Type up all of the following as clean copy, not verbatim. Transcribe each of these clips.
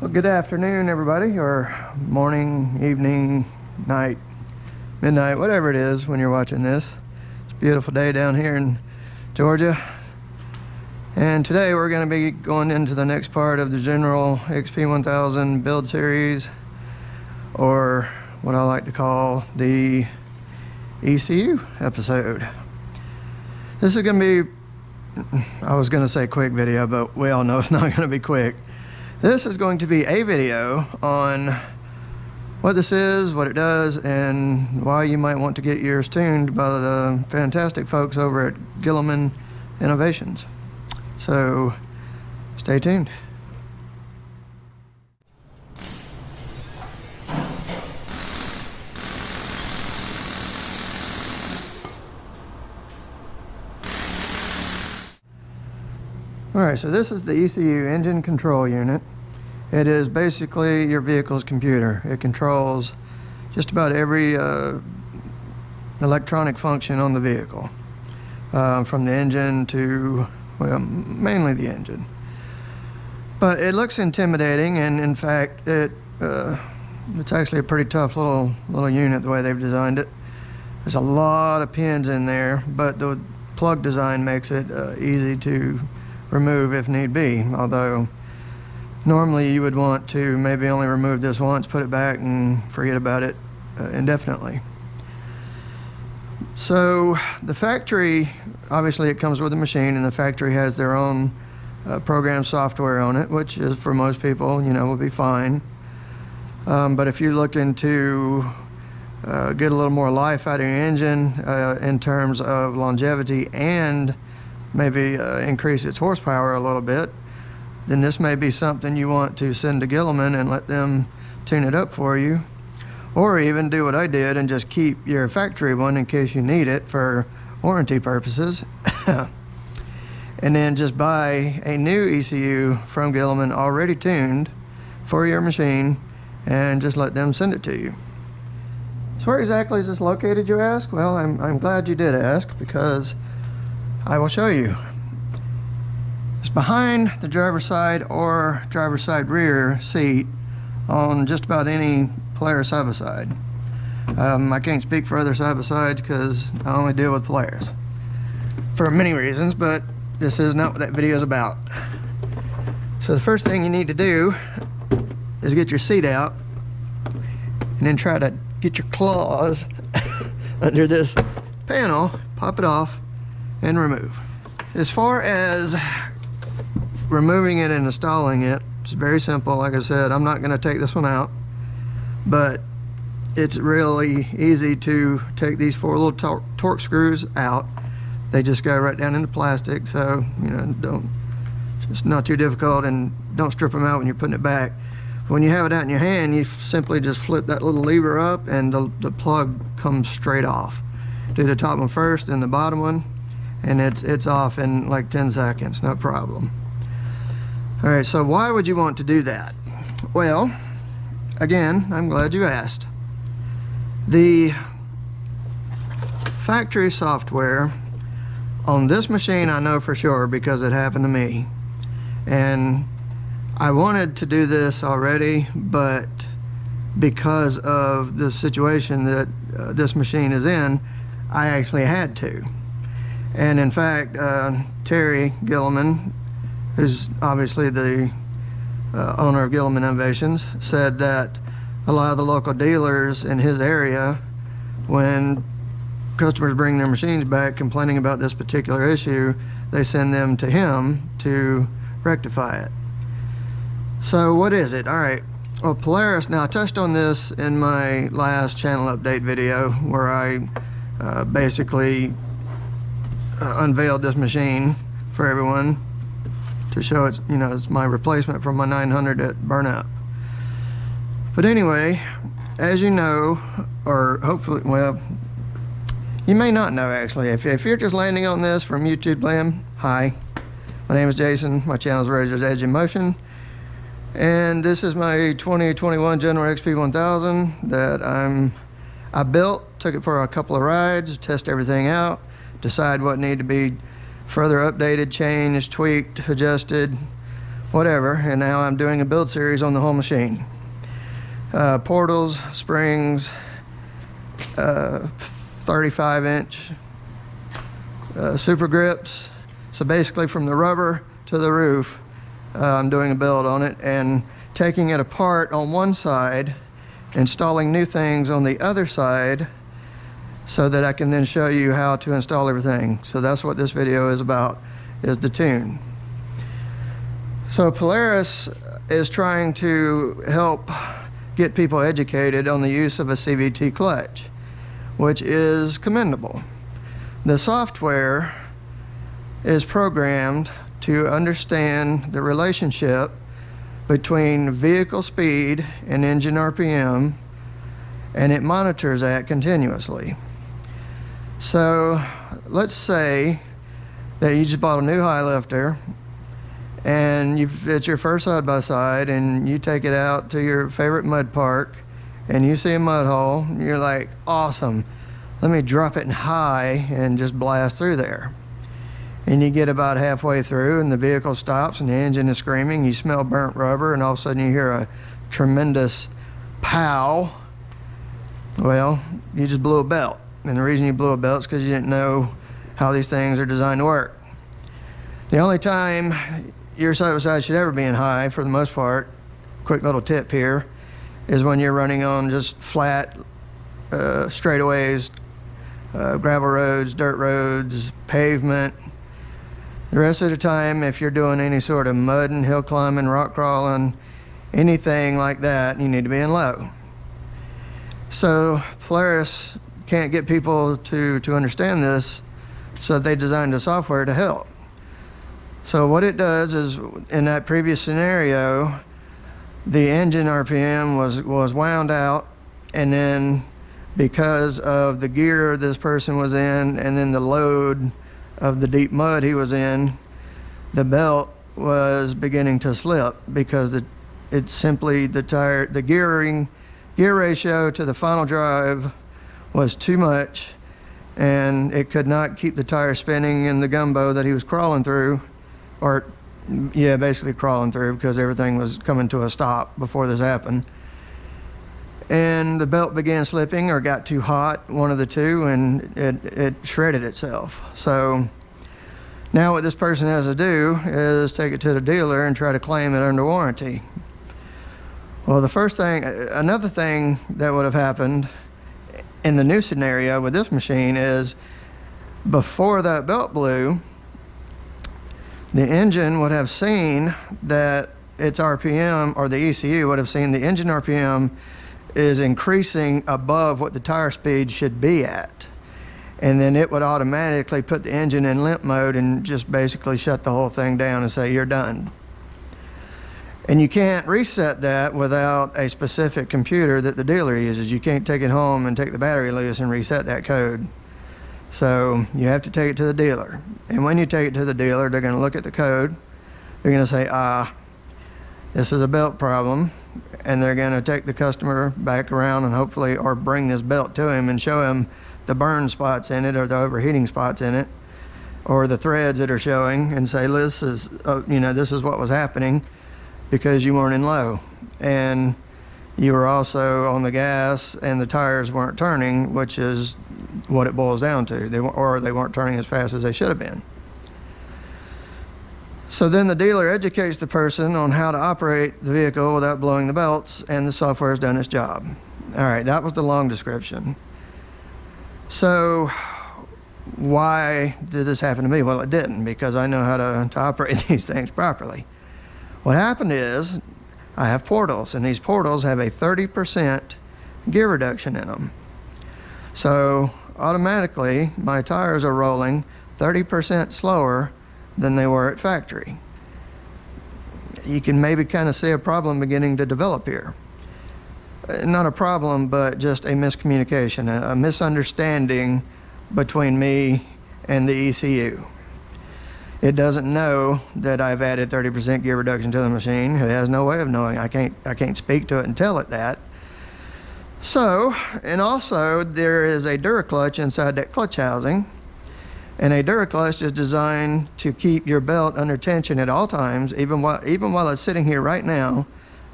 Well, good afternoon, everybody, or morning, evening, night, midnight, whatever it is when you're watching this. It's a beautiful day down here in Georgia. And today we're going to be going into the next part of the general XP1000 build series, or what I like to call the ECU episode. This is going to be, I was going to say quick video, but we all know it's not going to be quick. This is going to be a video on what this is, what it does, and why you might want to get yours tuned by the fantastic folks over at Gilomen Innovations. So stay tuned. Alright, so this is the ECU, engine control unit. It is basically your vehicle's computer. It controls just about every electronic function on the vehicle, from the engine to, well, mainly the engine. But it looks intimidating, and in fact, it's actually a pretty tough little unit the way they've designed it. There's a lot of pins in there, but the plug design makes it easy to remove if need be, although normally you would want to maybe only remove this once, put it back, and forget about it indefinitely. So the factory, obviously it comes with the machine, and the factory has their own program software on it, which is, for most people, you know, will be fine. But if you're looking to get a little more life out of your engine in terms of longevity and maybe increase its horsepower a little bit, then this may be something you want to send to Gilman and let them tune it up for you. Or even do what I did and just keep your factory one in case you need it for warranty purposes. And then just buy a new ECU from Gilman already tuned for your machine and just let them send it to you. So where exactly is this located, you ask? Well, I'm glad you did ask, because I will show you. It's behind the driver's side or driver's side rear seat on just about any Polaris side-by-side. I can't speak for other side-by-sides because I only deal with Polaris for many reasons, but this is not what that video is about. So the first thing you need to do is get your seat out and then try to get your claws under this panel, pop it off, and remove. As far as removing it and installing it, it's very simple. Like I said, I'm not going to take this one out, but it's really easy to take these four little torque screws out. They just go right down into plastic, so you know, it's not too difficult, and don't strip them out when you're putting it back. When you have it out in your hand, you simply just flip that little lever up and the plug comes straight off. Do the top one first, then the bottom one, and it's off in like 10 seconds, no problem. All right, so why would you want to do that? Well, again, I'm glad you asked. The factory software on this machine, I know for sure because it happened to me. And I wanted to do this already, but because of the situation that this machine is in, I actually had to. And in fact, Terry Gilomen, who's obviously the owner of Gilomen Innovations, said that a lot of the local dealers in his area, when customers bring their machines back complaining about this particular issue, they send them to him to rectify it. So what is it? All right, well, Polaris, now I touched on this in my last channel update video where I basically unveiled this machine for everyone to show it's, you know, it's my replacement for my 900 that burnt up. But anyway, as you know, or hopefully, well, you may not know actually. If you're just landing on this from YouTube land, hi, my name is Jason. My channel is Razor's Edge in Motion, and this is my 2021 General XP1000 that I built. Took it for a couple of rides, test everything out, decide what needed to be further updated, changed, tweaked, adjusted, whatever, and now I'm doing a build series on the whole machine. Portals, springs, 35-inch super grips. So basically from the rubber to the roof, I'm doing a build on it and taking it apart on one side, installing new things on the other side, so that I can then show you how to install everything. So that's what this video is about, is the tune. So Polaris is trying to help get people educated on the use of a CVT clutch, which is commendable. The software is programmed to understand the relationship between vehicle speed and engine RPM, and it monitors that continuously. So let's say that you just bought a new high lifter and it's your first side-by-side, and you take it out to your favorite mud park and you see a mud hole, and you're like, awesome, let me drop it in high and just blast through there. And you get about halfway through and the vehicle stops and the engine is screaming, you smell burnt rubber, and all of a sudden you hear a tremendous pow. Well, you just blew a belt. And the reason you blew a belt is because you didn't know how these things are designed to work. The only time your side-by-side should ever be in high, for the most part, quick little tip here, is when you're running on just flat straightaways, gravel roads, dirt roads, pavement. The rest of the time, if you're doing any sort of mud and hill climbing, rock crawling, anything like that, you need to be in low. So Polaris can't get people to understand this, so they designed the software to help. So what it does is, in that previous scenario, the engine RPM was wound out, and then because of the gear this person was in and then the load of the deep mud he was in, the belt was beginning to slip because it's simply the gear ratio to the final drive was too much, and it could not keep the tire spinning in the gumbo that he was crawling through, or yeah, basically crawling through, because everything was coming to a stop before this happened. And the belt began slipping or got too hot, one of the two, and it shredded itself. So now what this person has to do is take it to the dealer and try to claim it under warranty. Well, another thing that would have happened in the new scenario with this machine is, before that belt blew, the engine would have seen that its RPM, or the ECU would have seen the engine RPM is increasing above what the tire speed should be at. And then it would automatically put the engine in limp mode and just basically shut the whole thing down and say, you're done. And you can't reset that without a specific computer that the dealer uses. You can't take it home and take the battery loose and reset that code. So you have to take it to the dealer. And when you take it to the dealer, they're going to look at the code. They're going to say, this is a belt problem. And they're going to take the customer back around and hopefully, or bring this belt to him and show him the burn spots in it, or the overheating spots in it, or the threads that are showing, and say, this is what was happening because you weren't in low. And you were also on the gas and the tires weren't turning, which is what it boils down to. They weren't turning as fast as they should have been. So then the dealer educates the person on how to operate the vehicle without blowing the belts, and the software has done its job. All right, that was the long description. So why did this happen to me? Well, it didn't, because I know how to operate these things properly. What happened is, I have portals, and these portals have a 30% gear reduction in them. So automatically, my tires are rolling 30% slower than they were at factory. You can maybe kind of see a problem beginning to develop here. Not a problem, but just a miscommunication, a misunderstanding between me and the ECU. It doesn't know that I've added 30% gear reduction to the machine. It has no way of knowing. I can't speak to it and tell it that. So, and also there is a Duraclutch inside that clutch housing, And a Duraclutch is designed to keep your belt under tension at all times, even while it's sitting here right now.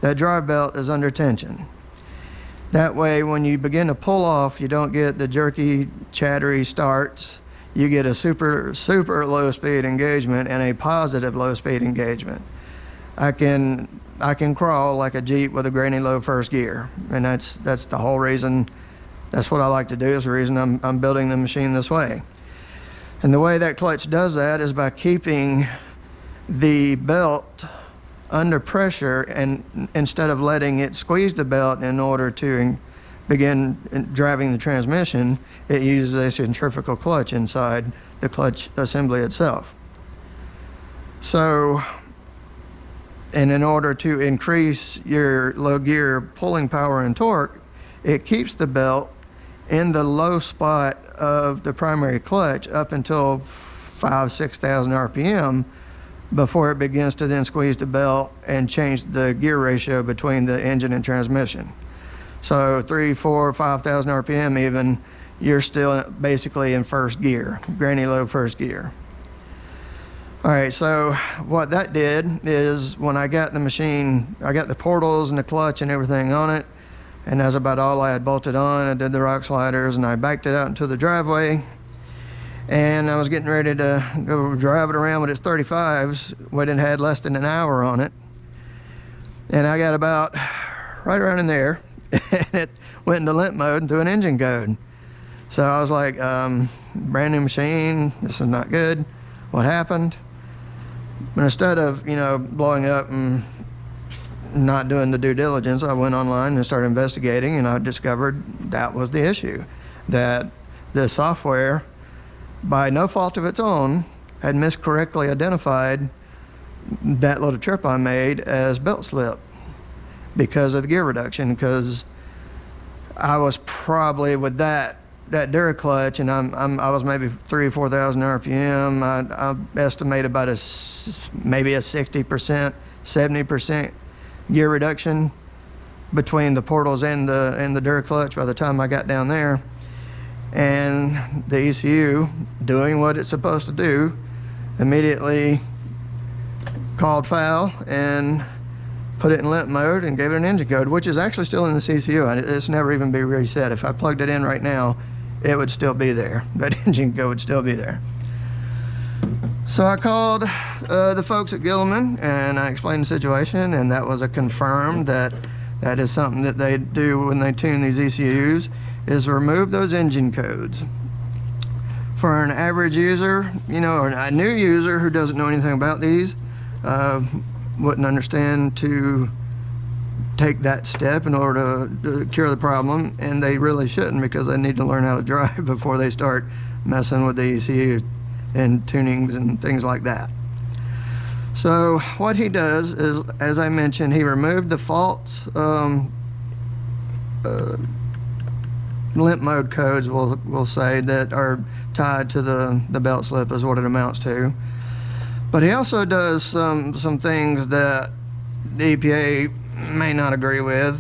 That drive belt is under tension. That way, when you begin to pull off, you don't get the jerky, chattery starts. You get a super low speed engagement and a positive low speed engagement. I can crawl like a Jeep with a granny low first gear, and that's the whole reason. That's what I like to do. Is the reason I'm building the machine this way. And the way that clutch does that is by keeping the belt under pressure, and instead of letting it squeeze the belt in order to begin driving the transmission, it uses a centrifugal clutch inside the clutch assembly itself. So, and in order to increase your low gear pulling power and torque, it keeps the belt in the low spot of the primary clutch up until 5,000-6,000 RPM before it begins to then squeeze the belt and change the gear ratio between the engine and transmission. So 3,000, 4,000, 5,000 RPM even, you're still basically in first gear, granny low first gear. All right, so what that did is when I got the machine, I got the portals and the clutch and everything on it, and that's about all I had bolted on. I did the rock sliders and I backed it out into the driveway, and I was getting ready to go drive it around with its 35s when it had less than an hour on it. And I got about right around in there, and it went into limp mode and threw an engine code. So I was like, brand new machine, this is not good. What happened? But instead of, blowing up and not doing the due diligence, I went online and started investigating, and I discovered that was the issue. That the software, by no fault of its own, had miscorrectly identified that little trip I made as belt slip because of the gear reduction, because I was probably with that Duraclutch, and I was maybe 3,000 or 4,000 RPM. I estimate about maybe a 60%, 70% gear reduction between the portals and the Duraclutch by the time I got down there. And the ECU, doing what it's supposed to do, immediately called foul and put it in limp mode and gave it an engine code, which is actually still in the ECU. It's never even been reset. If I plugged it in right now, it would still be there. That engine code would still be there. So I called the folks at Gilman and I explained the situation, and that was a confirmed that is something that they do when they tune these ECUs, is remove those engine codes. For an average user, or a new user who doesn't know anything about these, wouldn't understand to take that step in order to cure the problem, and they really shouldn't, because they need to learn how to drive before they start messing with the ECU and tunings and things like that. So what he does is, as I mentioned, he removed the false limp mode codes, we'll say, that are tied to the belt slip is what it amounts to. But he also does some things that the EPA may not agree with.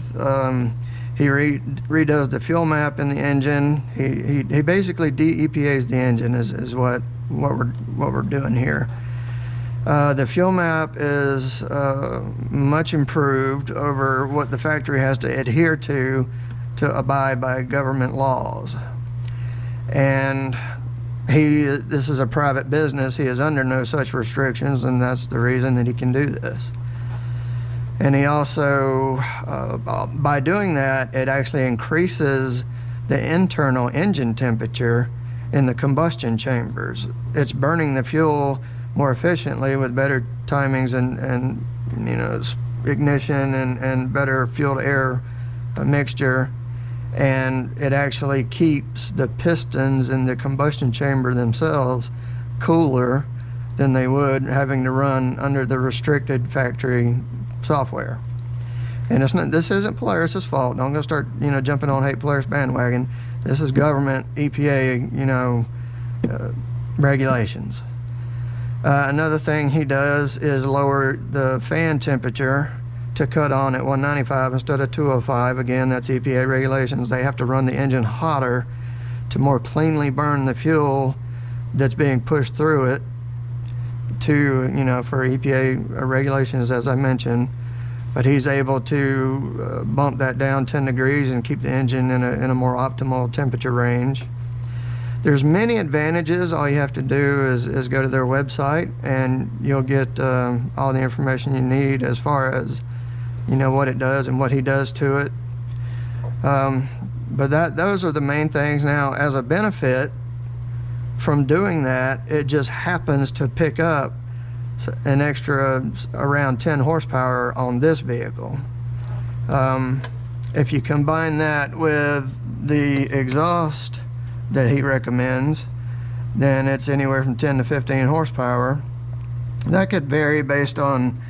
He redoes the fuel map in the engine. He basically de-EPAs the engine is what we're doing here. The fuel map is much improved over what the factory has to adhere to abide by government laws. And this is a private business. He is under no such restrictions, and that's the reason that he can do this. And he also, by doing that, it actually increases the internal engine temperature in the combustion chambers. It's burning the fuel more efficiently with better timings and ignition and better fuel to air mixture. And it actually keeps the pistons in the combustion chamber themselves cooler than they would having to run under the restricted factory software. And this isn't Polaris' fault. Don't go start jumping on hate Polaris bandwagon. This is government EPA regulations. Another thing he does is lower the fan temperature to cut on at 195 instead of 205. Again, that's EPA regulations. They have to run the engine hotter to more cleanly burn the fuel that's being pushed through it to, for EPA regulations, as I mentioned. But he's able to bump that down 10 degrees and keep the engine in a more optimal temperature range. There's many advantages. All you have to do is go to their website, and you'll get all the information you need as far as what it does and what he does to it. But those are the main things. Now, as a benefit from doing that, it just happens to pick up an extra around 10 horsepower on this vehicle. If you combine that with the exhaust that he recommends, then it's anywhere from 10 to 15 horsepower. That could vary based on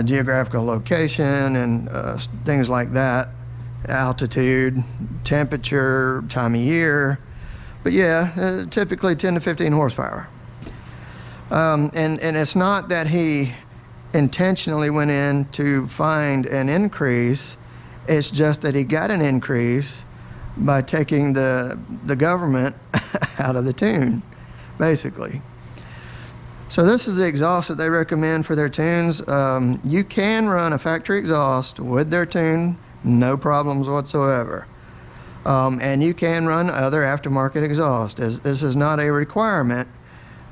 geographical location and things like that, altitude, temperature, time of year. But yeah, typically 10 to 15 horsepower. And it's not that he intentionally went in to find an increase. It's just that he got an increase by taking the government out of the tune, basically. So this is the exhaust that they recommend for their tunes. You can run a factory exhaust with their tune, no problems whatsoever. And you can run other aftermarket exhaust. This is not a requirement.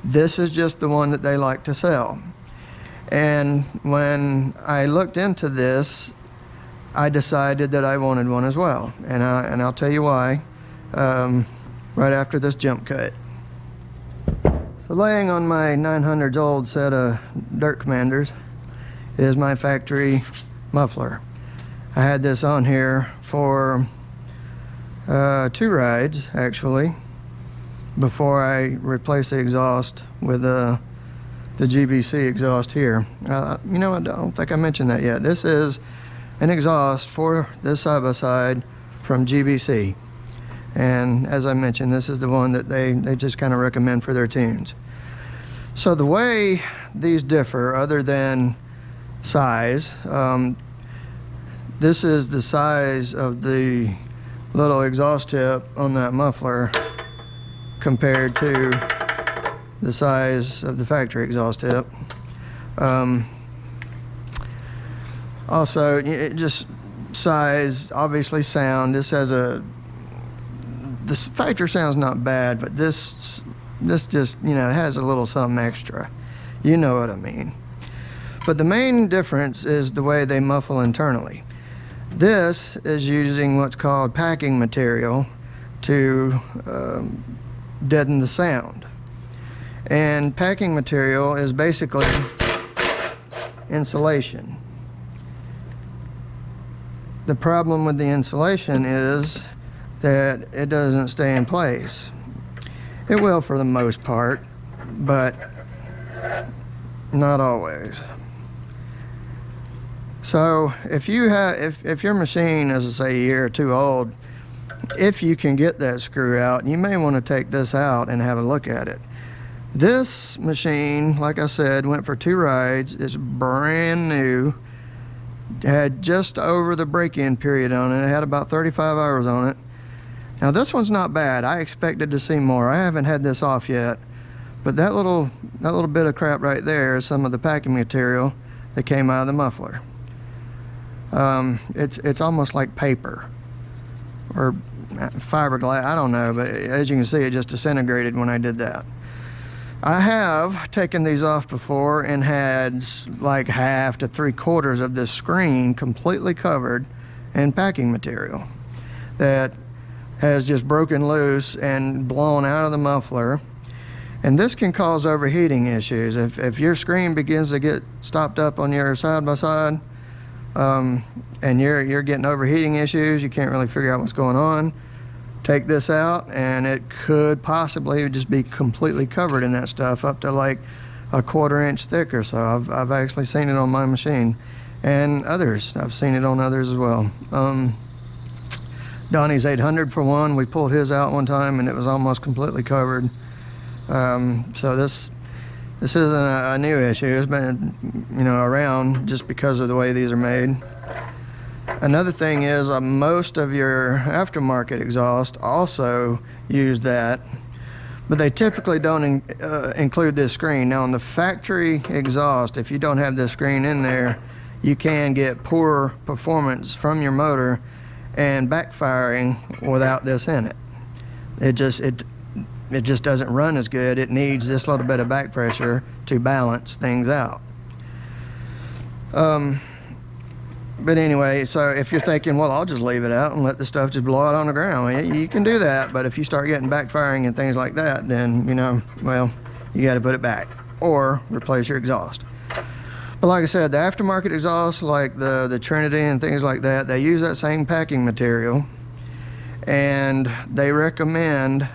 This is just the one that they like to sell. And when I looked into this, I decided that I wanted one as well. And I'll tell you why right after this jump cut. So laying on my 900s old set of Dirt Commanders is my factory muffler. I had this on here for 2 rides, actually, before I replaced the exhaust with the GBC exhaust here. I don't think I mentioned that yet. This is an exhaust for this side-by-side from GBC. And as I mentioned, this is the one that they just kind of recommend for their tunes. So the way these differ, other than size, this is the size of the little exhaust tip on that muffler compared to the size of the factory exhaust tip. Also, just size, obviously sound. This has this factory sound's not bad, but this just, has a little something extra. You know what I mean. But the main difference is the way they muffle internally. This is using what's called packing material to deaden the sound. And packing material is basically insulation. The problem with the insulation is that it doesn't stay in place. It will for the most part, but not always. So if your machine is, say, a year or 2 old, if you can get that screw out, you may want to take this out and have a look at it. This machine, like I said, went for 2 rides. It's brand new. Had just over the break-in period on it. It had about 35 hours on it. Now this one's not bad. I expected to see more. I haven't had this off yet, but that little bit of crap right there is some of the packing material that came out of the muffler. It's almost like paper or fiberglass. I don't know, but as you can see, it just disintegrated when I did that. I have taken these off before and had like half to 3/4 of this screen completely covered in packing material that has just broken loose and blown out of the muffler. And this can cause overheating issues. If your screen begins to get stopped up on your side-by-side, and you're getting overheating issues, you can't really figure out what's going on, take this out and it could possibly just be completely covered in that stuff up to like a 1/4 inch thick or so. I've actually seen it on my machine and others. I've seen it on others as well. Donnie's 800 for one, we pulled his out one time and it was almost completely covered. So this isn't a new issue. It's been around just because of the way these are made. Another thing is most of your aftermarket exhaust also use that, but they typically don't include this screen. Now on the factory exhaust, if you don't have this screen in there, you can get poor performance from your motor and backfiring without this in it. It just doesn't run as good. It needs this little bit of back pressure to balance things out. But anyway, so if you're thinking, well, I'll just leave it out and let the stuff just blow out on the ground, you can do that. But if you start getting backfiring and things like that, then, well, you got to put it back or replace your exhaust. But like I said, the aftermarket exhaust, like the Trinity and things like that, they use that same packing material, and they recommend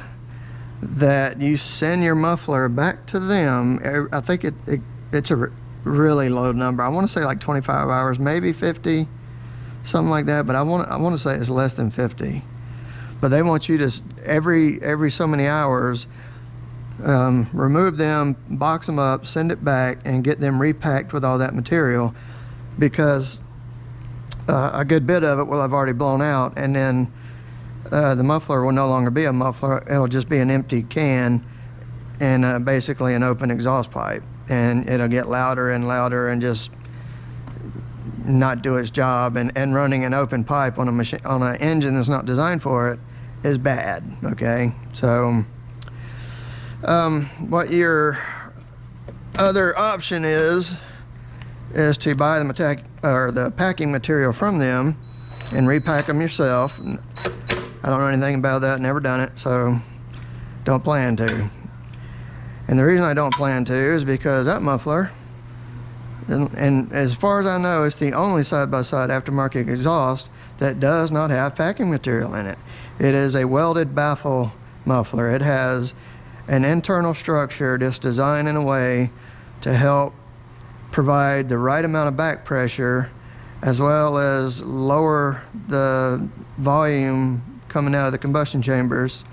that you send your muffler back to them. I think it's a really low number. I want to say like 25 hours, maybe 50, something like that. But I want to say it's less than 50. But they want you to every so many hours remove them, box them up, send it back, and get them repacked with all that material, because a good bit of it will have already blown out, and then the muffler will no longer be a muffler. It'll just be an empty can and basically an open exhaust pipe, and it'll get louder and louder and just not do its job. And running an open pipe on a machine, on an engine that's not designed for it, is bad. Okay, so what your other option is to buy the packing material from them and repack them yourself. I don't know anything about that, never done it, so don't plan to. And the reason I don't plan to is because that muffler, and as far as I know, it's the only side-by-side aftermarket exhaust that does not have packing material in it. It is a welded baffle muffler. It has an internal structure that's designed in a way to help provide the right amount of back pressure, as well as lower the volume coming out of the combustion chambers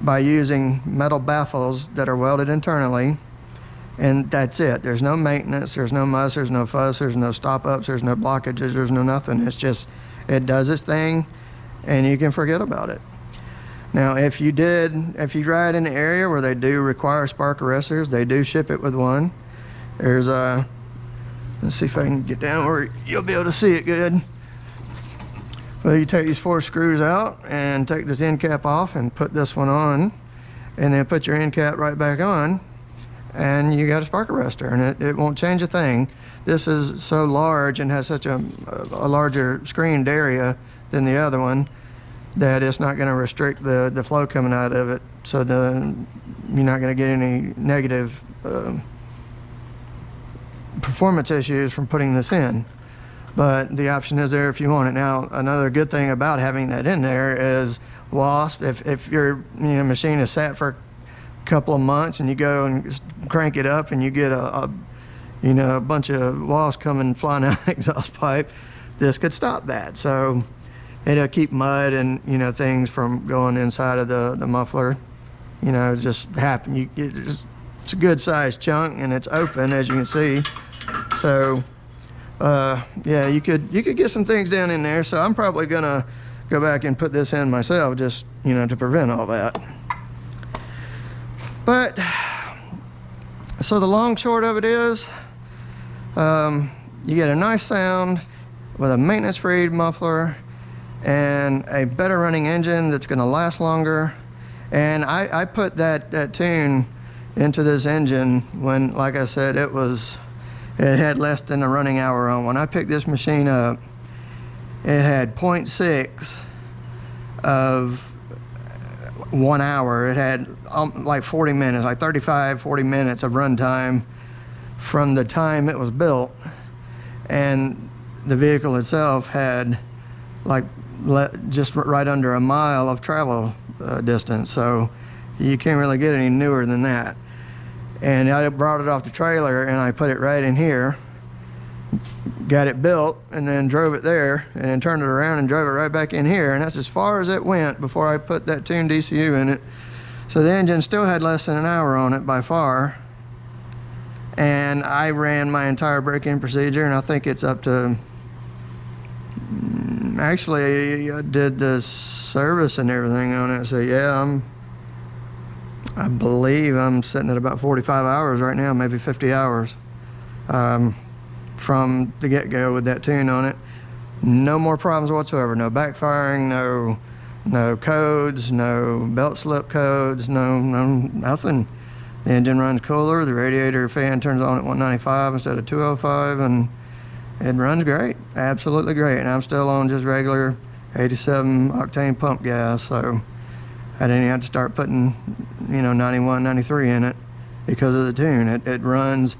by using metal baffles that are welded internally. And that's it. There's no maintenance, there's no muss, there's no fuss, there's no stop-ups, there's no blockages, there's no nothing. It's just, it does its thing, and you can forget about it. Now, if you ride in the area where they do require spark arresters, they do ship it with one. There's let's see if I can get down where you'll be able to see it good. Well, you take these 4 screws out and take this end cap off and put this one on, and then put your end cap right back on, and you got a spark arrestor, and it won't change a thing. This is so large and has such a larger screened area than the other one that it's not going to restrict the flow coming out of it, so you're not going to get any negative performance issues from putting this in. But the option is there if you want it. Now, another good thing about having that in there is wasp. If your machine is sat for a couple of months and you go and crank it up and you get a bunch of wasps coming flying out of the exhaust pipe, this could stop that. So it'll keep mud and things from going inside of the muffler. Just happen. It's a good sized chunk and it's open, as you can see. So yeah, you could get some things down in there. So I'm probably gonna go back and put this in myself, just to prevent all that. But so the long short of it is, you get a nice sound with a maintenance-free muffler and a better running engine that's going to last longer. And I put that tune into this engine when, like I said, it had less than a running hour on. When I picked this machine up, it had 0.6 of 1 hour. It had like 40 minutes, like 35, 40 minutes of run time from the time it was built. And the vehicle itself had like just right under a mile of travel distance. So you can't really get any newer than that. And I brought it off the trailer and I put it right in here, got it built, and then drove it there, and then turned it around and drove it right back in here. And that's as far as it went before I put that tuned ECU in it. So the engine still had less than an hour on it by far. And I ran my entire break-in procedure, and I think it's up to, actually I did the service and everything on it. So yeah, I believe I'm sitting at about 45 hours right now, maybe 50 hours from the get-go with that tune on it. No more problems whatsoever. No backfiring, no codes, no belt slip codes, nothing. The engine runs cooler. The radiator fan turns on at 195 instead of 205, and it runs great, absolutely great. And I'm still on just regular 87 octane pump gas, so I didn't have to start putting, 91, 93 in it because of the tune. It runs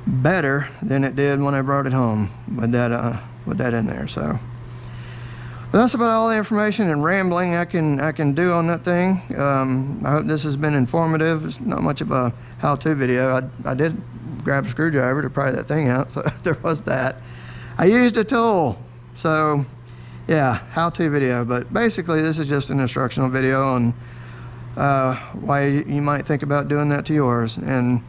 better than it did when I brought it home with that in there. So but that's about all the information and rambling I can do on that thing. I hope this has been informative. It's not much of a how-to video. I did grab a screwdriver to pry that thing out, so there was that. I used a tool, so yeah, how-to video. But basically, this is just an instructional video on why you might think about doing that to yours. And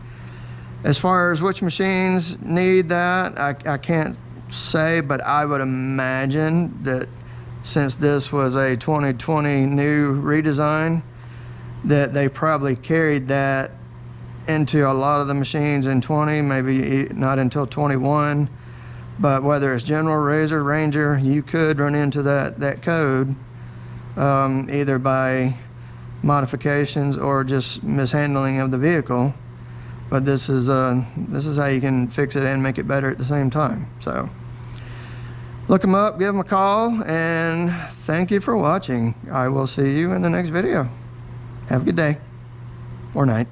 as far as which machines need that, I can't say, but I would imagine that since this was a 2020 new redesign, that they probably carried that into a lot of the machines in 20, maybe not until 21. But whether it's General, Razor, Ranger, you could run into that code either by modifications or just mishandling of the vehicle. But this is how you can fix it and make it better at the same time. So look them up, give them a call, and thank you for watching. I will see you in the next video. Have a good day or night.